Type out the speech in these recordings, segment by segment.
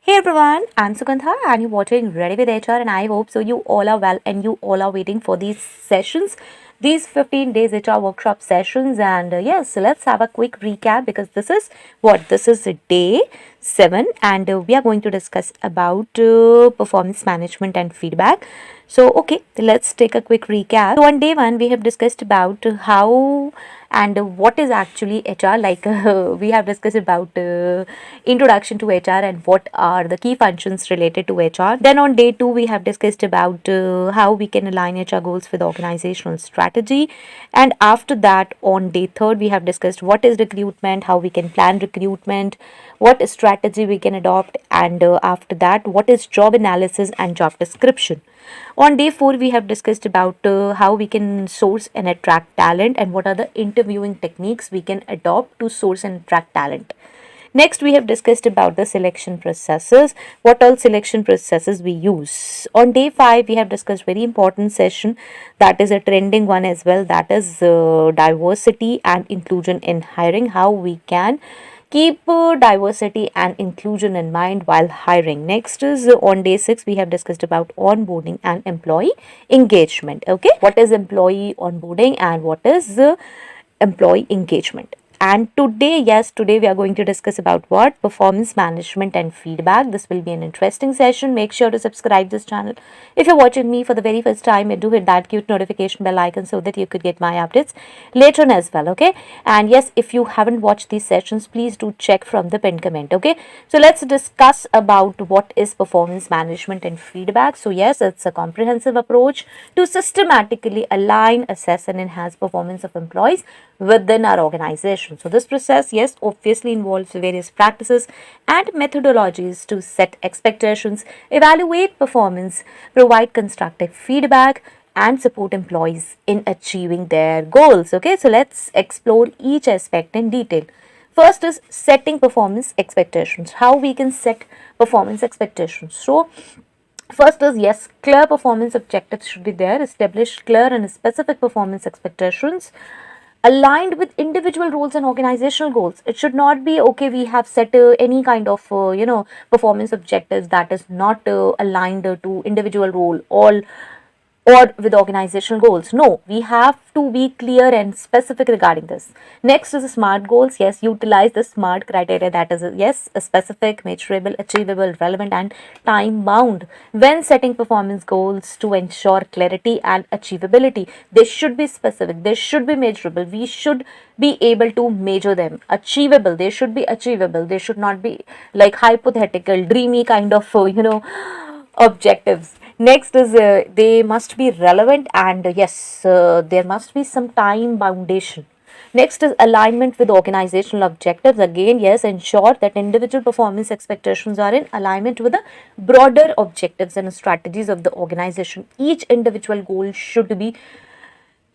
Hey everyone, I'm Sugandha and you're watching Ready with HR and I hope so you all are well and you all are waiting for these sessions, these 15 days HR workshop sessions and yes, so let's have a quick recap because this is day 7 and we are going to discuss about performance management and feedback. So okay, let's take a quick recap. So on day 1 we have discussed about how and what is actually HR. We have discussed about introduction to HR and what are the key functions related to HR. Then on day 2 we have discussed about how we can align HR goals with organizational strategy, and after that on day 3 we have discussed what is recruitment, how we can plan recruitment, what strategy we can adopt, and after that what is job analysis and job description. On day 4, we have discussed about how we can source and attract talent and what are the interviewing techniques we can adopt to source and attract talent. Next, we have discussed about the selection processes, what all selection processes we use. On day 5, we have discussed very important session that is a trending one as well, that is diversity and inclusion in hiring, how we can keep diversity and inclusion in mind while hiring. Next is on day 6 we have discussed about onboarding and employee engagement. Okay, what is employee onboarding and what is employee engagement? And today, yes, today we are going to discuss about what? Performance management and feedback. This will be an interesting session. Make sure to subscribe this channel. If you're watching me for the very first time, do hit that cute notification bell icon so that you could get my updates later on as well, okay? And yes, if you haven't watched these sessions, please do check from the pinned comment, okay? So let's discuss about what is performance management and feedback. So yes, it's a comprehensive approach to systematically align, assess and enhance performance of employees within our organization. So this process, yes, obviously involves various practices and methodologies to set expectations, evaluate performance, provide constructive feedback, and support employees in achieving their goals. Okay, so let's explore each aspect in detail. First is setting performance expectations. How we can set performance expectations. So first is yes, clear performance objectives should be there. Establish clear and specific performance expectations aligned with individual roles and organizational goals. It should not be okay, we have set any kind of performance objectives that is not aligned to individual role or with organizational goals. No, we have to be clear and specific regarding this. Next is SMART goals. Yes, utilize the SMART criteria, that is yes, specific, measurable, achievable, relevant and time bound when setting performance goals to ensure clarity and achievability. They should be specific, they should be measurable, we should be able to measure them. Achievable, they should be achievable, they should not be like hypothetical dreamy kind of objectives. Next is they must be relevant and yes, there must be some time foundation. Next is alignment with organizational objectives. Again, yes, ensure that individual performance expectations are in alignment with the broader objectives and strategies of the organization. Each individual goal should be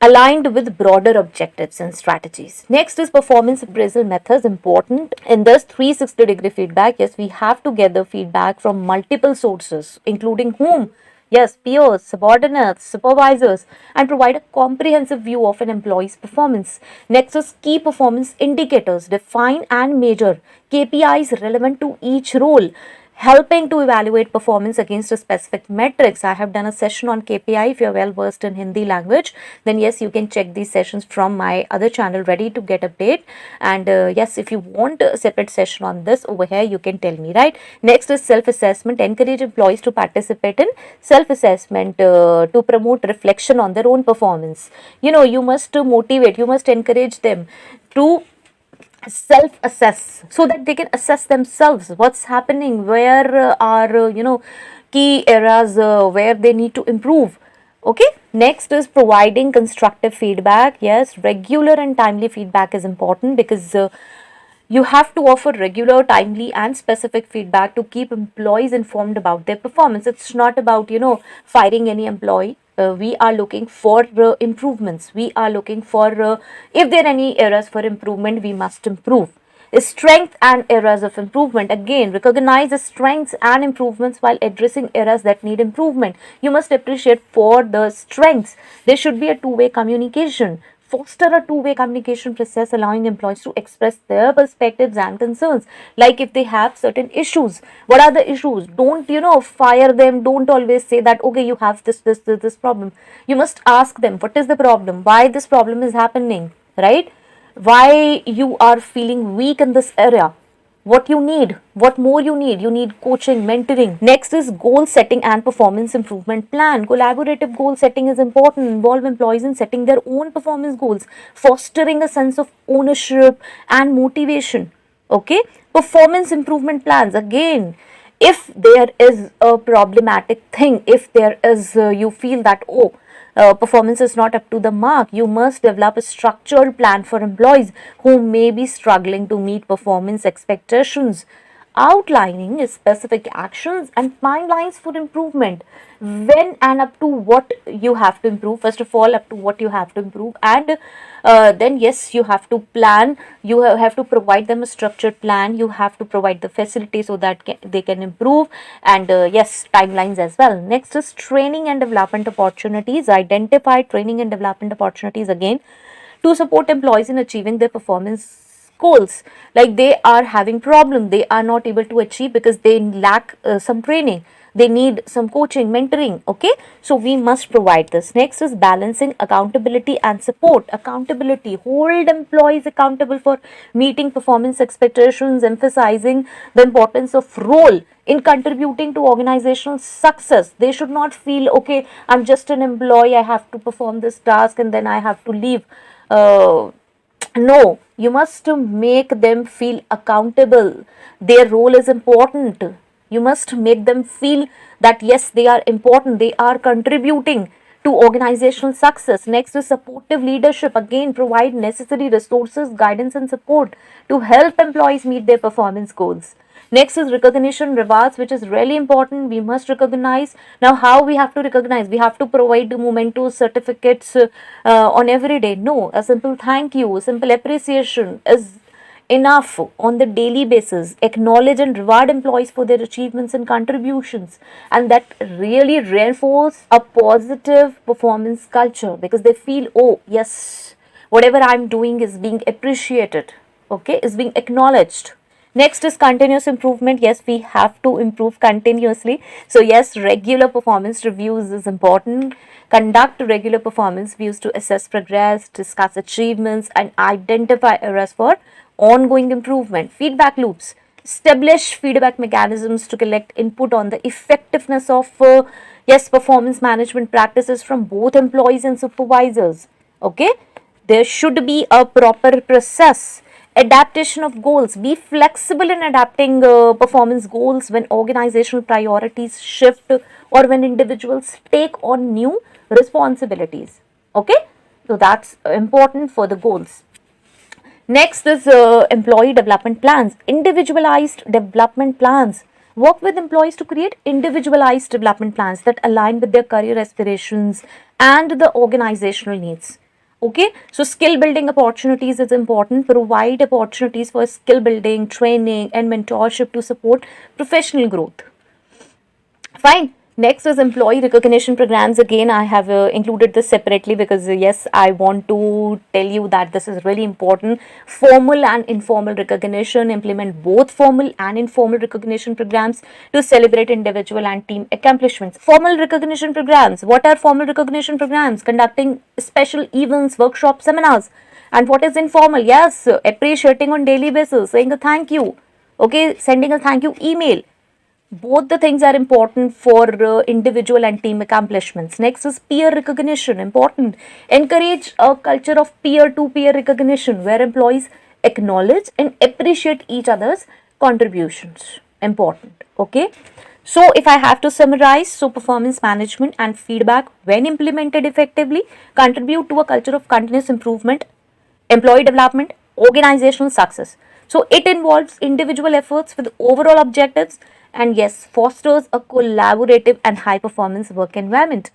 aligned with broader objectives and strategies. Next is performance appraisal methods. Important in this 360-degree feedback. Yes, we have to gather feedback from multiple sources, including whom? Yes, peers, subordinates, supervisors, and provide a comprehensive view of an employee's performance. Next is key performance indicators. Define and measure KPIs relevant to each role, helping to evaluate performance against a specific metrics. I have done a session on KPI. If you're well versed in Hindi language, then yes, you can check these sessions from my other channel, Ready to Get Update. And yes, if you want a separate session on this over here, you can tell me, right? Next is self-assessment. Encourage employees to participate in self-assessment to promote reflection on their own performance. You must motivate, you must encourage them to self-assess so that they can assess themselves what's happening, where are key areas where they need to improve. Okay, next is providing constructive feedback. Yes, regular and timely feedback is important because you have to offer regular, timely and specific feedback to keep employees informed about their performance. It's not about firing any employee. We are looking for improvements. We are looking for if there are any areas for improvement, we must improve. Strength and areas of improvement. Again, recognize the strengths and improvements while addressing areas that need improvement. You must appreciate for the strengths. There should be a two-way communication. Foster a two-way communication process, allowing employees to express their perspectives and concerns. Like if they have certain issues, what are the issues? Don't, fire them. Don't always say that, okay, you have this problem. You must ask them, what is the problem? Why this problem is happening, right? Why you are feeling weak in this area? What you need, what more you need coaching, mentoring. Next is goal setting and performance improvement plan. Collaborative goal setting is important. Involve employees in setting their own performance goals, fostering a sense of ownership and motivation. Okay, performance improvement plans, again, if there is a problematic thing, if there is you feel that, performance is not up to the mark, you must develop a structured plan for employees who may be struggling to meet performance expectations, outlining specific actions and timelines for improvement. When and up to what you have to improve, first of all, up to what you have to improve, and then yes, you have to plan, you have to provide them a structured plan, you have to provide the facility so that they can improve, and yes, timelines as well. Next is training and development opportunities. Identify training and development opportunities, again, to support employees in achieving their performance goals. Like they are having problem, they are not able to achieve because they lack some training, they need some coaching, mentoring. Okay, so we must provide this. Next is balancing accountability and support. Accountability, hold employees accountable for meeting performance expectations, emphasizing the importance of role in contributing to organizational success. They should not feel, okay, I'm just an employee, I have to perform this task and then I have to leave. No, you must make them feel accountable. Their role is important. You must make them feel that yes, they are important, they are contributing to organizational success. Next is supportive leadership. Again, provide necessary resources, guidance, and support to help employees meet their performance goals. Next is recognition, rewards, which is really important. We must recognize. Now, how we have to recognize? We have to provide mementos, certificates on every day. No, a simple thank you, a simple appreciation is enough on the daily basis. Acknowledge and reward employees for their achievements and contributions, and that really reinforce a positive performance culture because they feel, oh yes, whatever I'm doing is being appreciated, okay, is being acknowledged. Next is continuous improvement. Yes, we have to improve continuously. So yes, regular performance reviews is important. Conduct regular performance reviews to assess progress, discuss achievements, and identify areas for ongoing improvement. Feedback loops. Establish feedback mechanisms to collect input on the effectiveness of yes, performance management practices from both employees and supervisors. Okay, there should be a proper process. Adaptation of goals. Be flexible in adapting performance goals when organizational priorities shift or when individuals take on new responsibilities. Okay, so that's important for the goals. Next is employee development plans. Individualized development plans. Work with employees to create individualized development plans that align with their career aspirations and the organizational needs. Okay, so skill building opportunities is important. Provide opportunities for skill building, training, and mentorship to support professional growth. Fine. Next is employee recognition programs. Again, I have included this separately because yes, I want to tell you that this is really important. Formal and informal recognition. Implement both formal and informal recognition programs to celebrate individual and team accomplishments. Formal recognition programs. What are formal recognition programs? Conducting special events, workshops, seminars. And what is informal? Yes, appreciating on daily basis, saying a thank you. Okay, sending a thank you email. Both the things are important for individual and team accomplishments. Next is peer recognition. Important. Encourage a culture of peer-to-peer recognition where employees acknowledge and appreciate each other's contributions. Important. Okay. So if I have to summarize, so performance management and feedback, when implemented effectively, contribute to a culture of continuous improvement, employee development, organizational success. So it involves individual efforts with overall objectives and yes, fosters a collaborative and high performance work environment.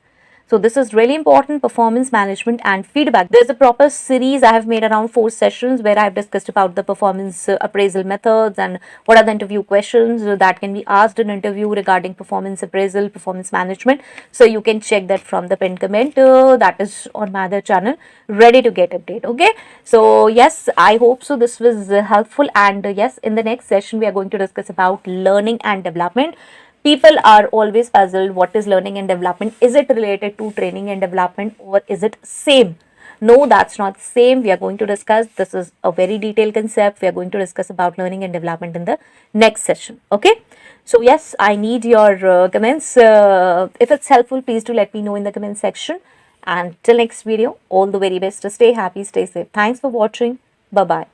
So this is really important, performance management and feedback. There's a proper series I have made around 4 sessions where I've discussed about the performance appraisal methods and what are the interview questions that can be asked in interview regarding performance appraisal, performance management. So you can check that from the pinned comment that is on my other channel, ready to get update. Okay. So yes, I hope so this was helpful, and yes, in the next session we are going to discuss about learning and development. People are always puzzled, what is learning and development? Is it related to training and development, or is it same? No, that's not same. We are going to discuss, this is a very detailed concept. We are going to discuss about learning and development in the next session. Okay, so yes, I need your comments. If it's helpful, please do let me know in the comment section. And till next video, all the very best. Stay happy, stay safe. Thanks for watching. Bye bye.